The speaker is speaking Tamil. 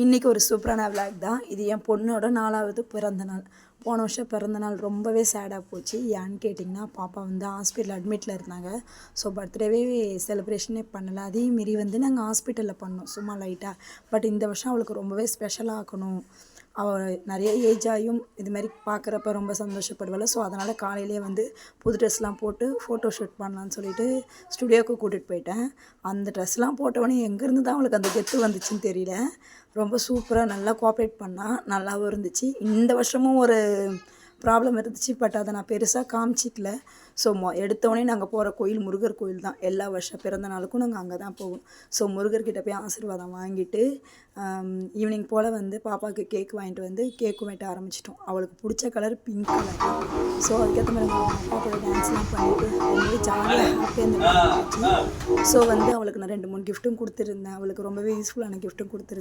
இன்றைக்கி ஒரு சூப்பரான விளாக் தான். இது என் பொண்ணோட 4வது பிறந்தநாள். போன வருஷம் பிறந்தநாள் ரொம்பவே சேடாக போச்சு. ஏன்னு கேட்டிங்கன்னா, பாப்பா வந்து ஹாஸ்பிட்டல் அட்மிட்டில் இருந்தாங்க. ஸோ பர்த்டேவே செலிப்ரேஷனே பண்ணலை. அதையும் மீறி வந்து நாங்கள் ஹாஸ்பிட்டலில் பண்ணோம் சும்மா லைட்டாக. பட் இந்த வருஷம் அவளுக்கு ரொம்பவே ஸ்பெஷலாக ஆக்கணும், அவள் நிறைய ஏஜ் ஆகியும் இதுமாரி பார்க்குறப்ப ரொம்ப சந்தோஷப்படுவாள். ஸோ அதனால் காலையிலே வந்து புது ட்ரெஸ்லாம் போட்டு ஃபோட்டோ ஷூட் பண்ணலான்னு சொல்லிட்டு ஸ்டுடியோவுக்கு கூட்டிகிட்டு போயிட்டேன். அந்த ட்ரெஸ்லாம் போட்டவொடனே எங்கேருந்து தான் அவளுக்கு அந்த கெத்து வந்துச்சுன்னு தெரியல. ரொம்ப சூப்பராக நல்லா கோஆப்ரேட் பண்ணால் நல்லாவும் இருந்துச்சு. இந்த வருஷமும் ஒரு ப்ராப்ளம் இருந்துச்சு, பட் அதை நான் பெருசாக காமிச்சிக்கல. ஸோ எடுத்தோடனே நாங்கள் போகிற கோயில் முருகர் கோயில் தான். எல்லா வருஷம் பிறந்த நாளுக்கும் நாங்கள் அங்கே தான் போவோம். ஸோ முருகர்கிட்ட போய் ஆசீர்வாதம் வாங்கிட்டு ஈவினிங் போல் வந்து பாப்பாவுக்கு கேக் வாங்கிட்டு வந்து கேக்கும் வெட்ட ஆரம்பிச்சிட்டோம். அவளுக்கு பிடிச்ச கலர் பிங்க் கலர். ஸோ அதுக்கேற்ற மாதிரி அப்பா கூட டான்ஸ்லாம் பண்ணிவிட்டு ரொம்பவே ஜாலியாக ஹாப்பியாக இருந்துச்சு. ஸோ வந்து அவளுக்கு நான் 2-3 கிஃப்ட்டும் கொடுத்துருந்தேன். அவளுக்கு ரொம்பவே யூஸ்ஃபுல்லான கிஃப்ட்டும் கொடுத்துருந்தேன்.